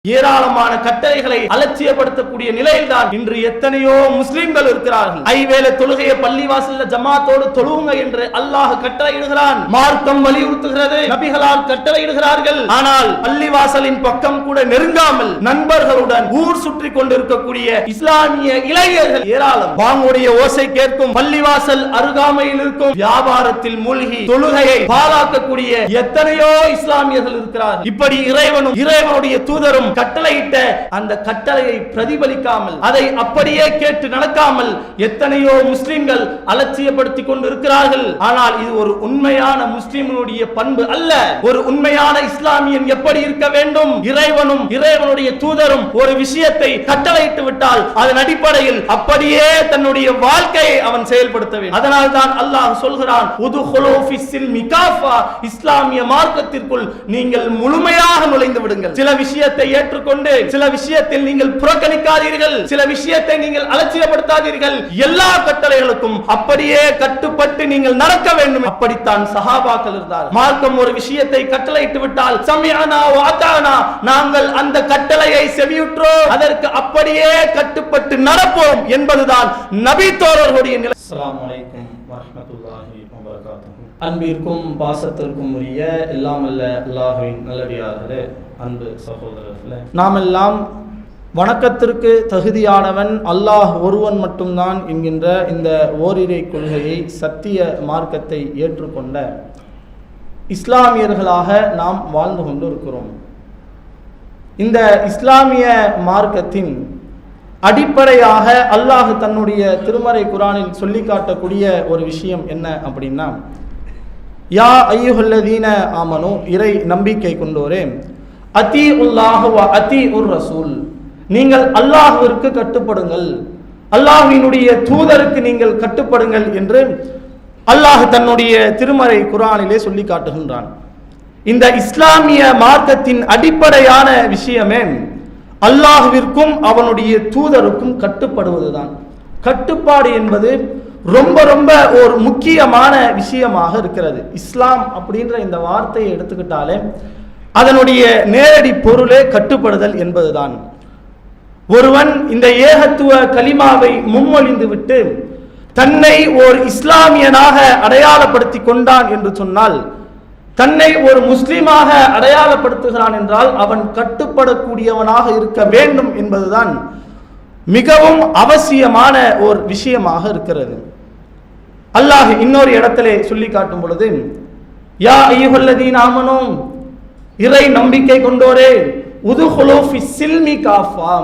ஏராளமான கட்டளைகளை அலட்சியப்படுத்தக்கூடிய நிலையில்தான் இன்று எத்தனையோ முஸ்லிம்கள் இருக்கிறார்கள். ஐவேளை தொழுகையை பள்ளிவாசல்ல ஜமாத்தோடு தொழுவுங்க என்று அல்லாஹ் கட்டளையிடுகிறான். மார்க்கம் வலியுறுத்துகிறது, நபிகளால் கட்டளையிடுகிறார்கள். ஆனால் பள்ளிவாசலின் பக்கம் கூட நெருங்காமல் நண்பர்களுடன் ஊர் சுற்றி கொண்டிருக்கக்கூடிய இஸ்லாமிய இளைஞர்கள் ஏராளம். வாங்குடைய ஓசை கேட்கும், பள்ளிவாசல் அருகாமையில் இருக்கும், வியாபாரத்தில் மூழ்கி தொழுகையை பாழாக்கக்கூடிய எத்தனையோ இஸ்லாமியர்கள் இருக்கிறார்கள். இப்படி இறைவனுடைய தூதரும் கட்டளையிட்ட அந்த கட்டளையை பிரதிபலிக்காமல், அதை அப்படியே கேட்டு நடக்காமல் எத்தனையோ முஸ்லிம்கள் அலட்சியப்படுத்திக் கொண்டு இருக்கிறார்கள். ஆனால் இது ஒரு உண்மையான முஸ்லிமுடைய பண்பு அல்ல. ஒரு உண்மையான இஸ்லாமியன் எப்படி இருக்க வேண்டும்? இறைவனுடைய தூதரும் ஒரு விஷயத்தை கட்டளையிட்டு விட்டால் அதன் அடிப்படையில் அப்படியே தன்னுடைய வாழ்க்கையை அவன் செயல்படுத்த வேண்டும். அதனால் தான் அல்லாஹ் சொல்கிறான், உதுஹுலு ஃபிஸ்ஸில்மி காஃபா, இஸ்லாமிய மார்க்கத்திற்குள் நீங்கள் முழுமையாக நுழைந்து விடுங்கள். சில விஷயத்தை ஏற்றுக்கொண்டு சில விஷயத்தில் நீங்கள் புறக்கணிக்காதீர்கள், சில விஷயத்தை நீங்கள் அலட்சியப்படுத்தாதீர்கள். எல்லா கட்டளைகளுக்கும் அப்படியே கட்டுப்பட்டு நீங்கள் நடக்க வேண்டும். அப்படித்தான் சஹாபாக்கள் இருந்தார்கள். மார்க்கம் ஒரு விஷயத்தை கட்டளையிட்டு விட்டால் சமிஅனா வ அதானா, நாங்கள் அந்த கட்டளையை செவியுற்றோம், அதற்கு அப்படியே கட்டுப்பட்டு நடப்போம் என்பதுதான் நபி தோழர்களுடைய நிலை. அஸ்ஸலாமு அலைக்கும் வரஹ்மத்துல்லாஹி வ பரகாத்துஹு. அன்பிற்கும் பாசத்திற்கும் உரிய எல்லாம் அல்ல அல்லாஹ்வின் நல்லடியார்களே, அன்பு சகோதரர்களே, நாம் எல்லாம் வணக்கத்திற்கு தகுதியானவன் அல்லாஹ் ஒருவன் மட்டும்தான் என்கின்ற இந்த ஓரிரை கொள்கையை, சத்திய மார்க்கத்தை ஏற்றுக்கொண்ட இஸ்லாமியர்களாக நாம் வாழ்ந்து கொண்டு இருக்கிறோம். இந்த இஸ்லாமிய மார்க்கத்தின் அடிப்படையாக அல்லாஹ் தன்னுடைய திருமறை குர்ஆனில் சொல்லி காட்டக்கூடிய ஒரு விஷயம் என்ன அப்படின்னா, யா அய்யுஹல்லதீன ஆமனு, இறை நம்பிக்கை கொண்டோரே, அத்தீஉல்லாஹ் வ அத்தீஉர் ரசூல், நீங்கள் அல்லாஹ்விற்கு கட்டுப்படுங்கள், அல்லாஹ்வினுடைய தூதருக்கு நீங்கள் கட்டுப்படுங்கள் என்று அல்லாஹ் தன்னுடைய திருமறை குர்ஆனிலே சொல்லி காட்டுகின்றான். இந்த இஸ்லாமிய மார்க்கத்தின் அடிப்படையான விஷயமே அல்லாஹ்விற்கும் அவனுடைய தூதருக்கும் கட்டுப்படுவதுதான். கட்டுப்பாடு என்பது ரொம்ப ரொம்ப ஒரு முக்கியமான விஷயமாக இருக்கிறது. இஸ்லாம் அப்படின்ற இந்த வார்த்தையை எடுத்துக்கிட்டாலே அதனுடைய நேரடி பொருளே கட்டுப்படுதல் என்பதுதான். ஒருவன் இந்த ஏகத்துவ கலிமாவை முன்மொழிந்து விட்டு தன்னை ஒரு இஸ்லாமியனாக அடையாளப்படுத்தி கொண்டான் என்று சொன்னால், தன்னை ஒரு முஸ்லிமாக அடையாளப்படுத்துகிறான் என்றால் அவன் கட்டுப்படக்கூடியவனாக இருக்க வேண்டும் என்பதுதான் மிகவும் அவசியமான ஒரு விஷயமாக இருக்கிறது. அல்லாஹ் இன்னொரு இடத்திலே சொல்லி காட்டும் பொழுது, யா அய்யுஹல்லதீன ஆமனு, இறை நம்பிக்கை கொண்டோரே, உதுஹுலு ஃபிஸ்ஸில்மி காஃபா,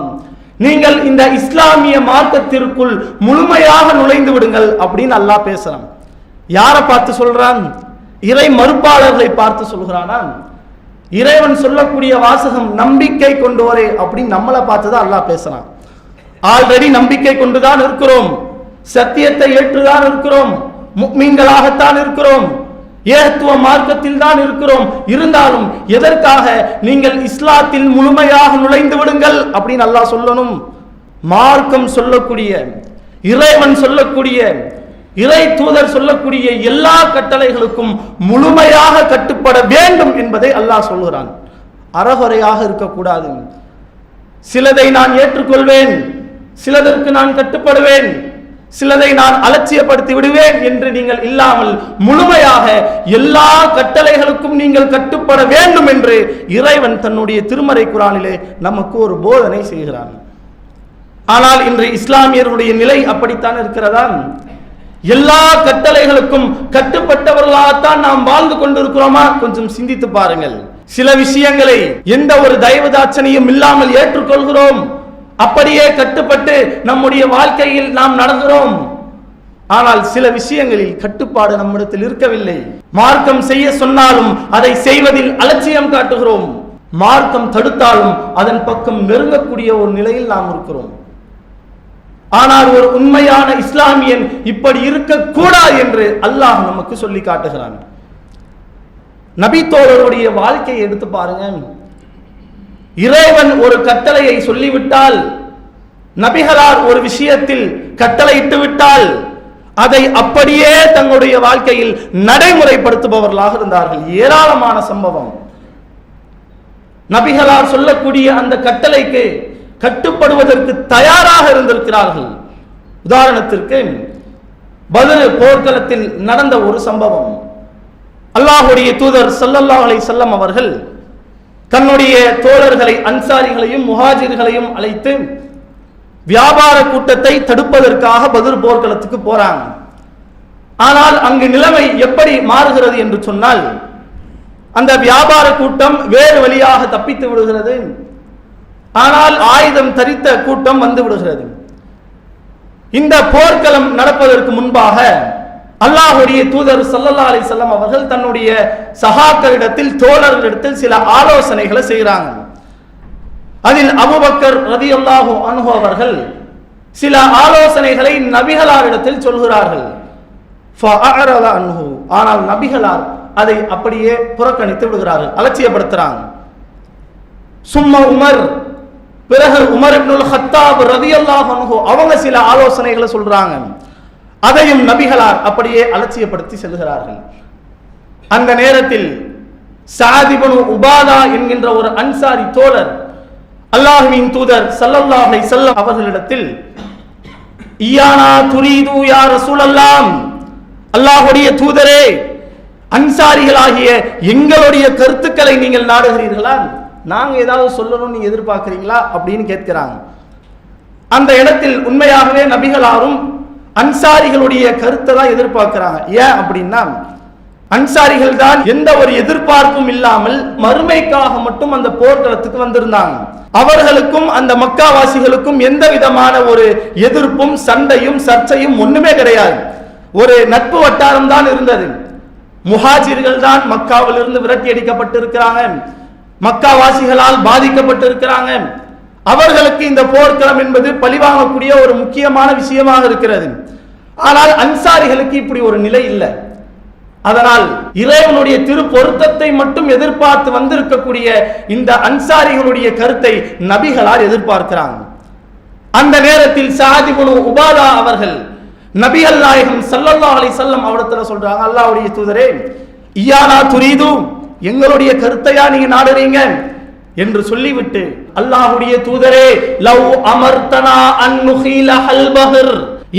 நீங்கள் இந்த இஸ்லாமிய மார்க்கத்திற்குள் முழுமையாக நுழைந்து விடுங்கள் அப்படின்னு அல்லாஹ் பேசுறான். யாரை பார்த்து சொல்றான்? இறை மறுப்பாளர்களை பார்த்து சொல்கிறானா? இறைவன் சொல்லக்கூடிய வாசகம் நம்பிக்கை கொண்டோரே அப்படின்னு நம்மளை பார்த்து தான் அல்லாஹ் பேசுறான். ஆல்ரெடி நம்பிக்கை கொண்டுதான் இருக்கிறோம், சத்தியத்தை ஏற்றுதான் இருக்கிறோம், முஃமின்களாகத்தான் இருக்கிறோம், ஏகத்துவ மார்க்கத்தில் தான் இருக்கிறோம். இருந்தாலும் எதற்காக நீங்கள் இஸ்லாத்தில் முழுமையாக நுழைந்து விடுங்கள் அப்படின்னு அல்லாஹ் சொல்லணும்? மார்க்கம் சொல்லக்கூடிய, இறைவன் சொல்லக்கூடிய, இறை தூதர் சொல்லக்கூடிய எல்லா கட்டளைகளுக்கும் முழுமையாக கட்டுப்பட வேண்டும் என்பதை அல்லாஹ் சொல்கிறான். அறகுறையாக இருக்கக்கூடாது. சிலதை நான் ஏற்றுக்கொள்வேன், சிலதற்கு நான் கட்டுப்படுவேன், சிலதை நான் அலட்சியப்படுத்தி விடுவேன் என்று நீங்கள் இல்லாமல் முழுமையாக எல்லா கட்டளைகளுக்கும் நீங்கள் கட்டுப்பட வேண்டும் என்று இறைவன் தன்னுடைய திருமறை குர்ஆனிலே நமக்கு ஒரு போதனை செய்கிறான். ஆனால் இன்று இஸ்லாமியர்களுடைய நிலை அப்படித்தான் இருக்கிறதா? எல்லா கட்டளைகளுக்கும் கட்டுப்பட்டவர்களாகத்தான் நாம் வாழ்ந்து கொண்டிருக்கிறோமா? கொஞ்சம் சிந்தித்து பாருங்கள். சில விஷயங்களை எந்த ஒரு தயவுதாட்சணியும் இல்லாமல் ஏற்றுக்கொள்கிறோம், அப்படியே கட்டுப்பட்டு நம்முடைய வாழ்க்கையில் நாம் நடக்கிறோம். ஆனால் சில விஷயங்களில் கட்டுப்பாடு நம்மிடத்தில் இருக்கவில்லை. மார்க்கம் செய்ய சொன்னாலும் அதை செய்வதில் அலட்சியம் காட்டுகிறோம். மார்க்கம் தடுத்தாலும் அதன் பக்கம் நெருங்கக்கூடிய ஒரு நிலையில் நாம் இருக்கிறோம். ஆனால் ஒரு உண்மையான இஸ்லாமியன் இப்படி இருக்கக்கூடாது என்று அல்லாஹ் நமக்கு சொல்லி காட்டுகிறான். நபி தோழருடைய வாழ்க்கையை எடுத்து பாருங்க. இறைவன் ஒரு கட்டளையை சொல்லிவிட்டால், நபிகளார் ஒரு விஷயத்தில் கட்டளையிட்டு விட்டால் அதை அப்படியே தங்களுடைய வாழ்க்கையில் நடைமுறைப்படுத்துபவர்களாக இருந்தார்கள். ஏராளமான சம்பவம். நபிகளார் சொல்லக்கூடிய அந்த கட்டளைக்கு கட்டுப்படுவதற்கு தயாராக இருந்திருக்கிறார்கள். உதாரணத்திற்கு பத்ர் போர்க்களத்தில் நடந்த ஒரு சம்பவம். அல்லாஹ்வுடைய தூதர் ஸல்லல்லாஹு அலைஹி வஸல்லம் அவர்கள் தன்னுடைய தோழர்களை, அன்சாரிகளையும் முஹாஜிர்களையும் அழைத்து வியாபார கூட்டத்தை தடுப்பதற்காக பத்ர் போர்க்களத்துக்கு போறாங்க. ஆனால் அங்கு நிலைமை எப்படி மாறுகிறது என்று சொன்னால், அந்த வியாபார கூட்டம் வேறு வழியாக தப்பித்து விடுகிறது. ஆனால் ஆயுதம் தரித்த கூட்டம் வந்து விடுகிறது. இந்த போர்க்களம் நடப்பதற்கு முன்பாக அல்லாஹ்வுடைய தூதர் ஸல்லல்லாஹு அலைஹி வஸல்லம் அவர்கள் தன்னுடைய சஹாக்களிடத்தில், தோழர்களிடத்தில் சில ஆலோசனைகளை செய்கிறாங்க. அதில் அபூபக்கர் ரலியல்லாஹு அன்ஹு அவர்கள் சில ஆலோசனைகளை நபிகளாரிடத்தில் சொல்கிறார்கள். ஃபஅரத அன்ஹு, ஆனால் நபிகளார் அதை அப்படியே புறக்கணித்து விடுகிறார்கள், அலட்சியப்படுத்துறாங்க. சும்மா உமர், பிறகு உமர் இப்னுல் ஹத்தாப் ரலியல்லாஹு அன்ஹு அவங்க சில ஆலோசனைகளை சொல்றாங்க. அதையும் நபிகளார் அப்படியே அலட்சியப்படுத்தி செல்கிறார்கள். அந்த நேரத்தில் சஅத் இப்னு உபாதா என்கின்ற ஒரு அன்சாரி தோழர் அல்லாஹ்வின் தூதர் ஸல்லல்லாஹு அலைஹி வஸல்லம் அவர்களிடத்தில், இயானா துரீது யா ரசூலல்லாஹ், அல்லாஹ்வுடைய தூதரே, அன்சாரிகளாகிய எங்களுடைய கருத்துக்களை நீங்கள் நாடுகிறீர்களா? நாங்க ஏதாவது சொல்லணும் நீங்க எதிர்பார்க்கிறீங்களா அப்படின்னு கேட்கிறாங்க. அந்த இடத்தில் உண்மையாகவே நபிகளாரும் அன்சாரிகளுடைய கருத்தை தான் எதிர்பார்க்கிறாங்க. ஏன் அப்படின்னா, அன்சாரிகள் தான் எந்த ஒரு எதிர்பார்ப்பும் இல்லாமல் மறுமைக்காக மட்டும் அந்த போர்க்களத்துக்கு வந்திருந்தாங்க. அவர்களுக்கும் அந்த மக்காவாசிகளுக்கும் எந்த விதமான ஒரு எதிர்ப்பும் சண்டையும் சர்ச்சையும் ஒண்ணுமே கிடையாது. ஒரு நட்பு வட்டாரம் தான் இருந்தது. முஹாஜிர்கள் தான் மக்காவிலிருந்து விரட்டி அடிக்கப்பட்டிருக்கிறாங்க, மக்காவாசிகளால் பாதிக்கப்பட்டிருக்கிறாங்க. அவர்களுக்கு இந்த போர்க்களம் என்பது பழிவாங்கக்கூடிய ஒரு முக்கியமான விஷயமாக இருக்கிறது. ஆனால் அன்சாரிகளுக்கு இப்படி ஒரு நிலை இல்லை. அதனால் இறைவனுடைய திரு பொருத்தத்தை மட்டும் எதிர்பார்த்து வந்திருக்கக்கூடிய இந்த அன்சாரிகளுடைய கருத்தை நபிகளார் எதிர்பார்க்கிறாங்க. அந்த நேரத்தில் சஅத் இப்னு உபாதா அவர்கள் நபிகள் நாயகம் ஸல்லல்லாஹு அலைஹி வஸல்லம் அவரிடத்துல சொல்றாங்க, அல்லாஹ்வுடைய தூதரே, இயானா துரீது, எங்களுடைய கருத்தையா நீங்க நாடுறீங்க என்று சொல்லிவிட்டு, அல்லாஹ்வுடைய தூதரே, லவ் அமர்தனா அன் நுஹீல ஹல் பஹர்,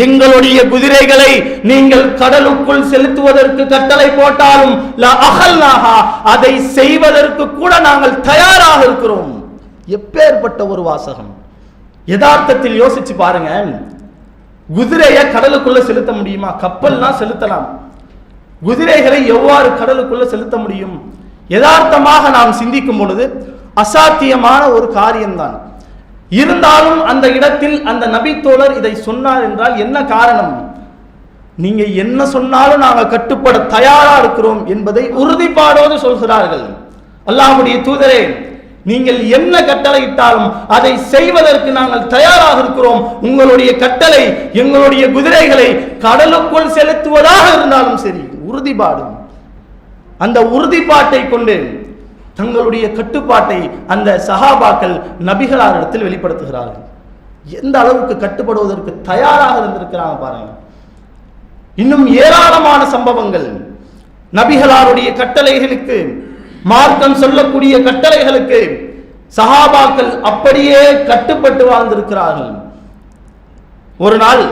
எங்களுடைய குதிரைகளை நீங்கள் கடலுக்குள் செலுத்துவதற்கு கட்டளை போட்டாலும் லா அஹல்னாஹா, அதை செய்வதற்கு கூட நாங்கள் தயாராக இருக்கிறோம். எப்பேற்பட்ட ஒரு வாசகம்! யதார்த்தத்தில் யோசிச்சு பாருங்க, குதிரையை கடலுக்குள்ள செலுத்த முடியுமா? கப்பல்னா செலுத்தலாம், குதிரைகளை எவ்வாறு கடலுக்குள்ள செலுத்த முடியும்? யதார்த்தமாக நாம் சிந்திக்கும் பொழுது அசாத்தியமான ஒரு காரியம்தான். இருந்தாலும் அந்த இடத்தில் அந்த நபி தோழர் இதை சொன்னார் என்றால் என்ன காரணம்? நீங்க என்ன சொன்னாலும் நாங்கள் கட்டுப்பட தயாரா இருக்கிறோம் என்பதை உறுதிப்பாடோடு சொல்கிறார்கள். அல்லாஹ்வுடைய தூதரே, நீங்கள் என்ன கட்டளை இட்டாலும் அதை செய்வதற்கு நாங்கள் தயாராக இருக்கிறோம். உங்களுடைய கட்டளை எங்களுடைய குதிரைகளை கடலுக்குள் செலுத்துவதாக இருந்தாலும் சரி. உறுதிப்பாடு. அந்த உறுதிப்பாட்டை கொண்டு தங்களுடைய கட்டுப்பாட்டை அந்த சஹாபாக்கள் நபிகளாரிடத்தில் வெளிப்படுத்துகிறார்கள். எந்த அளவுக்கு கட்டுப்படுவதற்கு தயாராக இருந்திருக்கிறாங்க பாருங்க. இன்னும் ஏராளமான சம்பவங்கள். நபிகளாருடைய கட்டளைகளுக்கு, மார்க்கம் சொல்லக்கூடிய கட்டளைகளுக்கு சஹாபாக்கள் அப்படியே கட்டுப்பட்டு வாழ்ந்திருக்கிறார்கள். ஒரு நாள்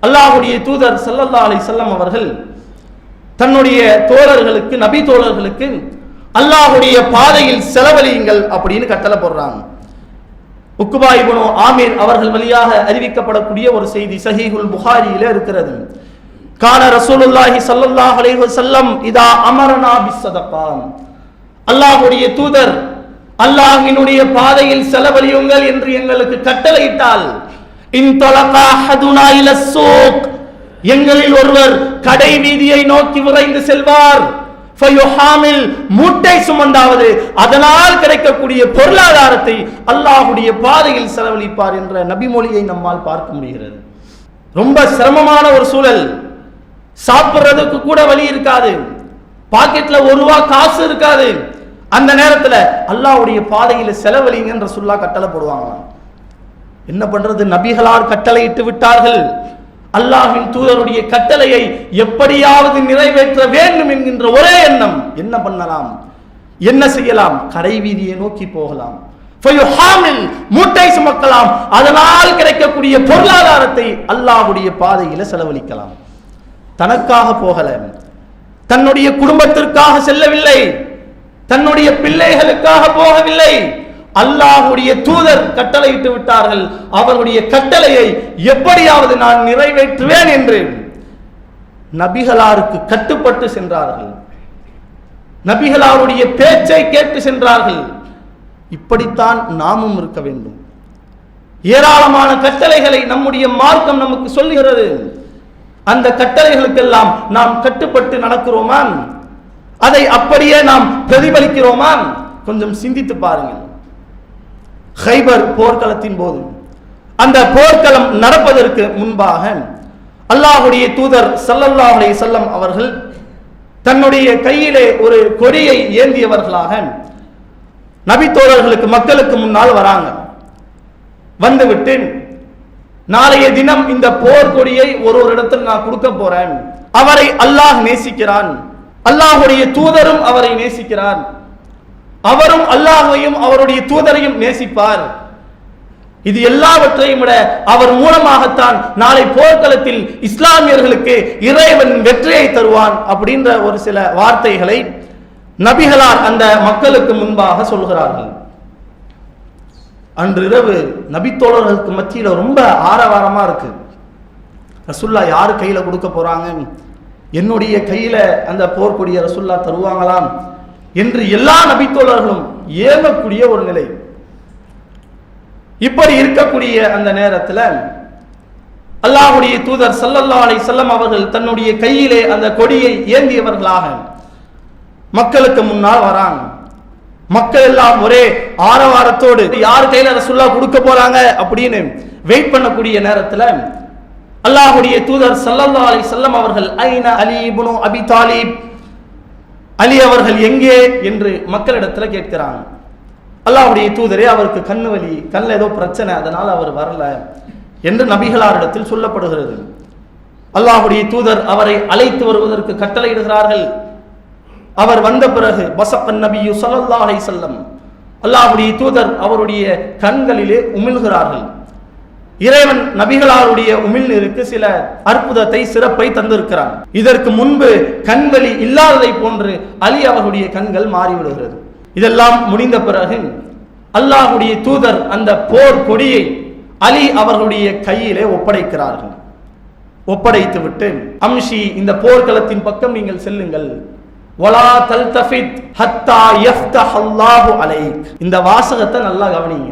அல்லாஹ்வுடைய தூதர் ஸல்லல்லாஹு அலைஹி வஸல்லம் அவர்கள் தன்னுடைய தோழர்களுக்கு, நபி தோழர்களுக்கு அல்லாஹ்வுடைய பாதையில் செலவழியுங்கள் அப்படின்னு கட்டளை போடுறாங்க. உக்பா இப்னு ஆமீர் அவர்கள் வழியாக அறிவிக்கப்படக்கூடிய ஒரு செய்தி சஹீஹுல் புகாரியிலே இருக்கிறது. கான ரசூலுல்லாஹி ஸல்லல்லாஹு அலைஹி வஸல்லம் இதா அமரனா பிஸ்ஸதகா, அல்லாஹ்வுடைய தூதர் அல்லாஹ்வினுடைய பாதையில் செலவழியுங்கள் என்று எங்களுக்கு கட்டளையிட்டால், இன்தலகா ஹதுனா இலஸ் சூக், எங்களில் ஒருவர் கடை வீதியை நோக்கி விரைந்து செல்வார், ஃபயுஹாமில், மூட்டை சுமந்தாவது அதனால் கிடைக்கக்கூடிய பொருளாதாரத்தை அல்லாஹ்வுடைய பாதையில் செலவழிப்பார் என்ற நபிமொழியை நம்மால் பார்க்க முடிகிறது. ரொம்ப சிரமமான ஒரு சூழல். சாப்பிடுறதுக்கு கூட வழி இருக்காது, பாக்கெட்ல ஒரு ரூபா காசு இருக்காது. அந்த நேரத்தில் அல்லாஹ்வுடைய பாதையில செலவழிங்க என்ற சொல்லா கட்டளை போடுவாங்க. என்ன பண்றது? நபிகளார் கட்டளையிட்டு விட்டார்கள். அல்லாஹ்வின் தூதருடைய கட்டளையை எப்படியாவது நிறைவேற்ற வேண்டும் என்கின்ற ஒரே எண்ணம். என்ன பண்ணலாம்? என்ன செய்யலாம்? கடை வீதியை நோக்கி போகலாம், மூட்டை சுமக்கலாம், அதனால் கிடைக்கக்கூடிய பொருளாதாரத்தை அல்லாஹ்வுடைய பாதையில செலவழிக்கலாம். தனக்காக போகல, தன்னுடைய குடும்பத்திற்காக செல்லவில்லை, தன்னுடைய பிள்ளைகளுக்காக போகவில்லை. அல்லாஹ்வுடைய தூதர் கட்டளையிட்டு விட்டார்கள், அவருடைய கட்டளையை எப்படியாவது நான் நிறைவேற்றுவேன் என்று நபிகளாருக்கு கட்டுப்பட்டு சென்றார்கள், நபிகளாருடைய பேச்சை கேட்டு சென்றார்கள். இப்படித்தான் நாமும் இருக்க வேண்டும். ஏராளமான கட்டளைகளை நம்முடைய மார்க்கம் நமக்கு சொல்லுகிறது. அந்த கட்டளைகளுக்கெல்லாம் நாம் கட்டுப்பட்டு நடக்கிறோமா? அதை அப்படியே நாம் பிரதிபலிக்கிறோமா? கொஞ்சம் சிந்தித்து பாருங்கள். ஹைபர் போர்க்களத்தின் போது, அந்த போர்க்களம் நடப்பதற்கு முன்பாக அல்லாஹ்வுடைய தூதர் ஸல்லல்லாஹு அலைஹி வஸல்லம் அவர்கள் தன்னுடைய கையிலே ஒரு கொடியை ஏந்தியவர்களாக நபித்தோழர்களுக்கு மக்களுக்கு முன்னால் வராங்க. வந்துவிட்டு, நாளைய தினம் இந்த போர் கொடியை ஒரு இடத்தில் நான் கொடுக்க போறேன், அவரை அல்லாஹ் நேசிக்கிறான், அல்லாஹ்வுடைய தூதரும் அவரை நேசிக்கிறார், அவரும் அல்லாஹ்வையும் அவருடைய தூதரையும் நேசிப்பார், இது எல்லாவற்றையும் விட அவர் மூலமாகத்தான் நாளை போர்க்களத்தில் இஸ்லாமியர்களுக்கு இறைவன் வெற்றியை தருவான் அப்படின்ற ஒரு சில வார்த்தைகளை நபிகளார் அந்த மக்களுக்கு முன்பாக சொல்கிறார்கள். அன்று இரவு நபித்தோழர்களுக்கு மத்தியில ரொம்ப ஆரவாரமா இருக்கு. ரசூல்லா யாரு கையில கொடுக்க போறாங்க, என்னுடைய கையில அந்த போர்க்கொடிய ரசூல்லா தருவாங்களாம் என்று எல்லா நபித்தோழர்களும் ஏங்கக்கூடிய ஒரு நிலை. இப்படி இருக்கக்கூடிய அந்த நேரத்தில் அல்லாஹ்வுடைய தூதர் ஸல்லல்லாஹு அலைஹி வஸல்லம் அவர்கள் தன்னுடைய கையிலே அந்த கொடியை ஏந்தியவர்களாக மக்களுக்கு முன்னால் வராங்க. மக்கள் எல்லாம் ஒரே ஆரவாரத்தோடு யார் கையில ரசூல்லா கொடுக்க போறாங்க அப்படின்னு வெயிட் பண்ணக்கூடிய நேரத்தில் அல்லாஹ்வுடைய தூதர் ஸல்லல்லாஹு அலைஹி வஸல்லம் அவர்கள் ஐன அலி இப்னு அபி தாலிப், அலி அவர்கள் எங்கே என்று மக்களிடத்தில் கேட்கிறாங்க. அல்லாஹ்வுடைய தூதரே, அவருக்கு கண்ணு வலி, கண்ணில் ஏதோ பிரச்சனை, அதனால் அவர் வரல என்று நபிகளாரிடத்தில் சொல்லப்படுகிறது. அல்லாஹ்வுடைய தூதர் அவரை அழைத்து வருவதற்கு கட்டளையிடுகிறார்கள். அவர் வந்த பிறகு வஸகன் நபியு ஸல்லல்லாஹு அலைஹி வஸல்லம், அல்லாஹ்வுடைய தூதர் அவருடைய கண்களிலே உமிழ்கிறார்கள். இறைவன் நபிகளாருடைய உமிழ்நீருக்கு சில அற்புதத்தை, சிறப்பை தந்திருக்கிறான். இதற்கு முன்பு கண்வலி இல்லாததை போன்று அலி அவர்களுடைய கண்கள் மாறிவிடுகிறது. இதெல்லாம் முடிந்த பிறகு அல்லாஹ்வுடைய தூதர் அந்த போர் கொடியை அலி அவர்களுடைய கையிலே ஒப்படைக்கிறார்கள். ஒப்படைத்து விட்டு, அம்ஷி, இந்த போர்க்களத்தின் பக்கம் நீங்கள் செல்லுங்கள், வலா தல்தஃபித் ஹத்தா யஃப்தஹல்லாஹு அலைக். இந்த வாசகத்தை நல்லா கவனிங்க.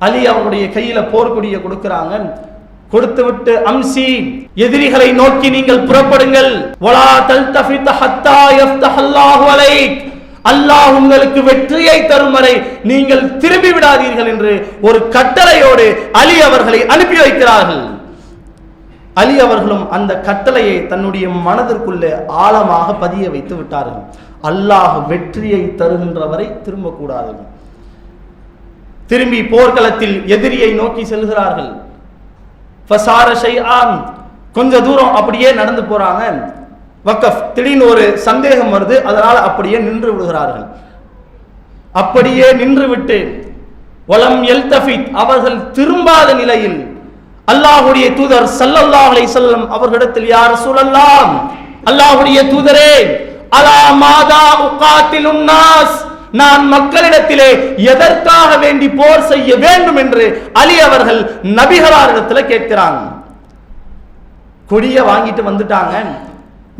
அலி அவருடைய கையில போர்க்கொடியை கொடுக்கிறாங்க. கொடுத்து விட்டு, அம்சி, எதிரிகளை நோக்கி நீங்கள் புறப்படுங்கள், வலா தல்தஃபித் ஹத்தா யஃப்தஹல்லாஹு அலைக், அல்லாஹ் உங்களுக்கு வெற்றியை தரும் வரை நீங்கள் திரும்பி விடாதீர்கள் என்று ஒரு கட்டளையோடு அலி அவர்களை அனுப்பி வைக்கிறார்கள். அலி அவர்களும் அந்த கட்டளையை தன்னுடைய மனதிற்குள்ளே ஆழமாக பதிய வைத்து விட்டார்கள். அல்லாஹ் வெற்றியை தருகின்ற வரை திரும்பக்கூடாது. திரும்பி போர்க்களத்தில் எதிரியை நோக்கி செல்கிறார்கள். ஃபசார ஷைஆன், கொஞ்ச தூரம் அப்படியே நடந்து போறாங்க. வக்கஃப், திடீர்னு ஒரு சந்தேகம் வருது, அதனால் அப்படியே நின்று விடுகிறார்கள். அப்படியே நின்று விட்டு வலம் யல்தஃபித், அவர்கள் திரும்பாத நிலையில் அல்லாஹ்வுடைய தூதர் ஸல்லல்லாஹு அலைஹி வஸல்லம் அவர்களிடத்தில், யா ரசூலல்லாஹ், அல்லாஹ்வுடைய தூதரே, அலா மாதா உகாத்திலுன் நாஸ், நான் மக்களிடத்திலே எதற்காக வேண்டி போர் செய்ய வேண்டும் என்று அலி அவர்கள் நபிகளாரிடத்தில் கேட்கிறாங்க. கொடிய வாங்கிட்டு வந்துட்டாங்க.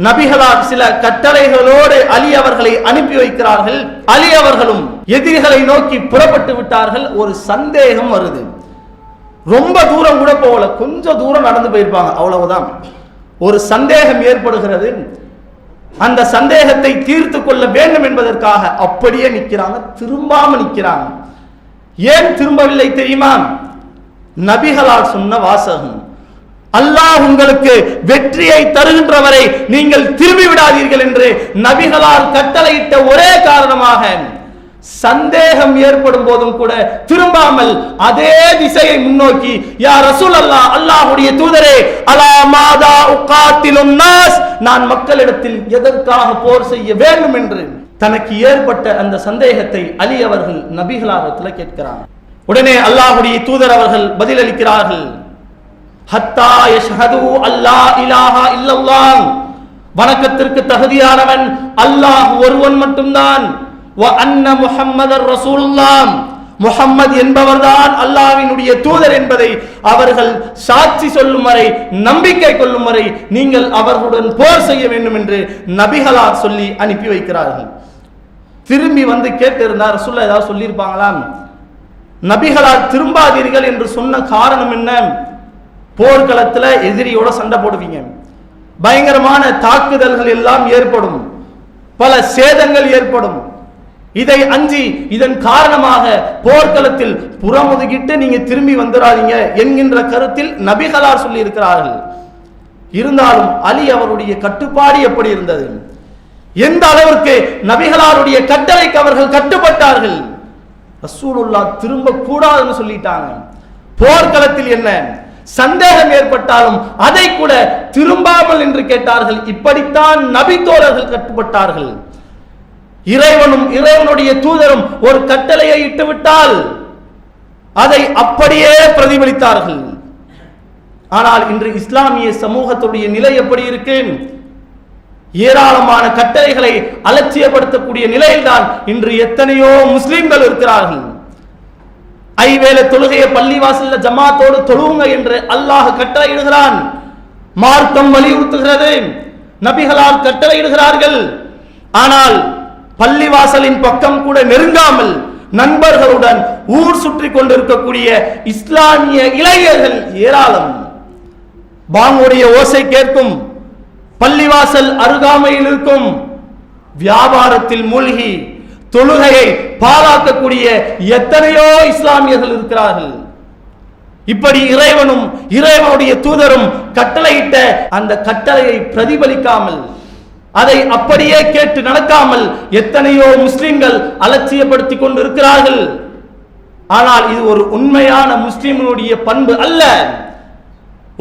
நபிகளார் சில கட்டளைகளோடு அலி அவர்களை அனுப்பி வைக்கிறார்கள். அலி அவர்களும் எதிரிகளை நோக்கி புறப்பட்டு விட்டார்கள். ஒரு சந்தேகம் வருது. ரொம்ப தூரம் கூட போகல, கொஞ்சம் தூரம் நடந்து போயிருப்பாங்க, அவ்வளவுதான். ஒரு சந்தேகம் ஏற்படுகிறது. அந்த சந்தேகத்தை தீர்த்து கொள்ள வேண்டும் என்பதற்காக அப்படியே நிற்கிறாங்க, திரும்பாம நிற்கிறாங்க. ஏன் திரும்பவில்லை தெரியுமா? நபிகளார் சொன்ன வாசகம், அல்லாஹ் உங்களுக்கு வெற்றியை தருகின்ற வரை நீங்கள் திரும்பி விடாதீர்கள் என்று நபிகளார் கட்டளையிட்ட ஒரே காரணமாக சந்தேகம் ஏற்படும் போதும் கூட திரும்பாமல் அதே திசையை முன்னோக்கி, யா ரசூலல்லாஹ், அல்லாஹ்வுடைய தூதரே, அலா மாதா உகாத்திலுன் நாஸ், நான் மக்களிடத்தில் எதற்காக போர் செய்ய வேண்டும் என்று தனக்கு ஏற்பட்ட அந்த சந்தேகத்தை அலி அவர்கள் நபிகளாரிடத்தில் கேட்கிறாங்க. உடனே அல்லாஹ்வுடைய தூதர் அவர்கள் பதிலளிக்கிறார்கள், ஹத்தா யஷ்ஹது அல்லா இலாஹா இல்லல்லாஹ், வணக்கத்திற்கு தகுதியானவன் அல்லாஹ் ஒருவன் மட்டும்தான், வ அன்ன முஹம்மதர் ரசூலுல்லாஹ், முஹம்மது என்பவர்தான் அல்லாஹ்வினுடைய தூதர் என்பதை அவர்கள் சாட்சி சொல்லும் வரை, நம்பிக்கை கொள்ளும் வரை நீங்கள் அவர்களுடன் போர் செய்ய வேண்டும் என்று நபிகளார் சொல்லி அனுப்பி வைக்கிறார்கள். திரும்பி வந்து கேட்டிருந்தார், ரசூலுல்லாஹ் ஏதாவது சொல்லியிருப்பாங்களாம். நபிகளார் திரும்பாதீர்கள் என்று சொன்ன காரணம் என்ன? போர்க்களத்தில் எதிரியோட சண்டை போடுவீங்க, பயங்கரமான தாக்குதல்கள் எல்லாம் ஏற்படும், பல சேதங்கள் ஏற்படும். இதை அஞ்சி இதன் காரணமாக போர்க்களத்தில் புறமுதுகிட்டு நீங்க திரும்பி வந்துடாதீங்க என்கின்ற கருத்தில் நபிகளார் சொல்லி இருக்கிறார்கள். இருந்தாலும் அலி அவருடைய கட்டுப்பாடு எப்படி இருந்தது? எந்த அளவிற்கு நபிகளாருடைய கட்டளைக்கு அவர்கள் கட்டுப்பட்டார்கள்? ரசூலுல்லாஹ் திரும்ப கூடாதுன்னு சொல்லிட்டாங்க. போர்க்களத்தில் என்ன சந்தேகம் ஏற்பட்டாலும் அதை கூட திரும்பாமல் என்று கேட்டார்கள். இப்படித்தான் நபி தோழர்கள் கட்டுப்பட்டார்கள். இறைவனும் இறைவனுடைய தூதரும் ஒரு கட்டளையை இட்டுவிட்டால் அதை அப்படியே பிரதிபலித்தார்கள். ஆனால் இன்று இஸ்லாமிய சமூகத்துடைய நிலை எப்படி இருக்கு? ஏராளமான கட்டளைகளை அலட்சியப்படுத்தக்கூடிய நிலையில்தான் இன்று எத்தனையோ முஸ்லிம்கள் இருக்கிறார்கள். ஐவேளை தொழுகையை பள்ளிவாசல்ல ஜமாத்தோடு தொழுவுங்க என்று அல்லாஹ் கட்டளையிடுகிறான், மார்க்கம் வலியுறுத்துகிறது, நபிகளார் கட்டளையிடுகிறார்கள். ஆனால் பள்ளிவாசலின் பக்கம் கூட நெருங்காமல் நண்பர்களுடன் ஊர் சுற்றி கொண்டிருக்கக்கூடிய இஸ்லாமிய இளைஞர்கள் ஏராளம். பாங்குடைய ஓசை கேட்கும், பள்ளிவாசல் அருகாமையில் இருக்கும், வியாபாரத்தில் மூழ்கி தொழுகையை பாழாக்கக்கூடிய எத்தனையோ இஸ்லாமியர்கள் இருக்கிறார்கள். இப்படி இறைவனும் இறைவனுடைய தூதரும் கட்டளையிட்ட அந்த கட்டளையை பிரதிபலிக்காமல், அதை அப்படியே கேட்டு நடக்காமல் எத்தனையோ முஸ்லிம்கள் அலட்சியப்படுத்திக் கொண்டு இருக்கிறார்கள். ஆனால் இது ஒரு உண்மையான முஸ்லிம்களுடைய பண்பு அல்ல.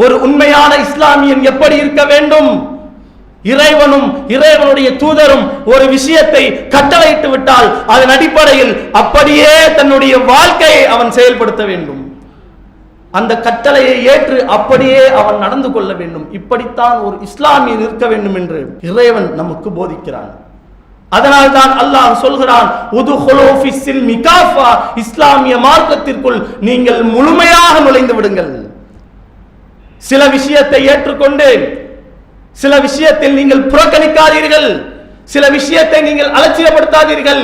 ஒரு உண்மையான இஸ்லாமியன் எப்படி இருக்க வேண்டும்? இறைவனும் இறைவனுடைய தூதரும் ஒரு விஷயத்தை கட்டளையிட்டு விட்டால் அதன் அடிப்படையில் அப்படியே தன்னுடைய வாழ்க்கையை அவன் செயல்படுத்த வேண்டும். அந்த கட்டளையை ஏற்று அப்படியே அவன் நடந்து கொள்ள வேண்டும். இப்படித்தான் ஒரு இஸ்லாமியன் இருக்க வேண்டும் என்று இறைவன் நமக்கு போதிக்கிறான். அதனால் தான் அல்லாஹ் சொல்கிறான், உதுஹுலு ஃபிஸ்ஸில்மி காஃபா, இஸ்லாமிய மார்க்கத்திற்குள் நீங்கள் முழுமையாக நுழைந்து விடுங்கள். சில விஷயத்தை ஏற்றுக்கொண்டு சில விஷயத்தில் நீங்கள் புறக்கணிக்காதீர்கள், சில விஷயத்தை நீங்கள் அலட்சியப்படுத்தாதீர்கள்,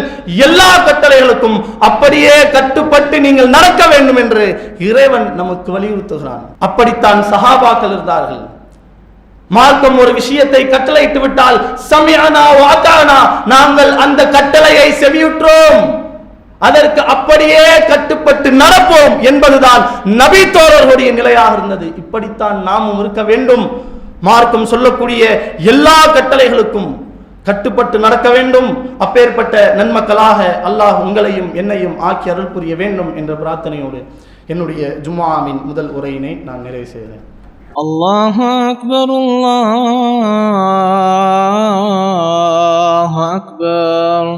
எல்லா கட்டளைகளுக்கும் அப்படியே கட்டுப்பட்டு நீங்கள் நடக்க வேண்டும் என்று இறைவன் நமக்கு வலியுறுத்துகிறான். அப்படித்தான் சஹாபாக்கள் இருந்தார்கள். மார்க்கம் ஒரு விஷயத்தை கட்டளையிட்டு விட்டால் சமிஅனா வ அதானா, நாங்கள் அந்த கட்டளையை செவியுற்றோம், அதற்கு அப்படியே கட்டுப்பட்டு நடப்போம் என்பதுதான் நபி தோழர்களுடைய நிலையாக இருந்தது. இப்படித்தான் நாமும் இருக்க வேண்டும். மார்க்கம் சொல்லக்கூடிய எல்லா கட்டளைகளுக்கும் கட்டுப்பட்டு நடக்க வேண்டும். அப்பேற்பட்ட நன்மக்களாக அல்லாஹ் உங்களையும் என்னையும் ஆக்கி அருள் புரிய வேண்டும் என்ற பிரார்த்தனையோடு என்னுடைய ஜும்ஆவின் முதல் உரையினை நான் நிறைவு செய்கிறேன். அல்லாஹு அக்பர், அல்லாஹு அக்பர்.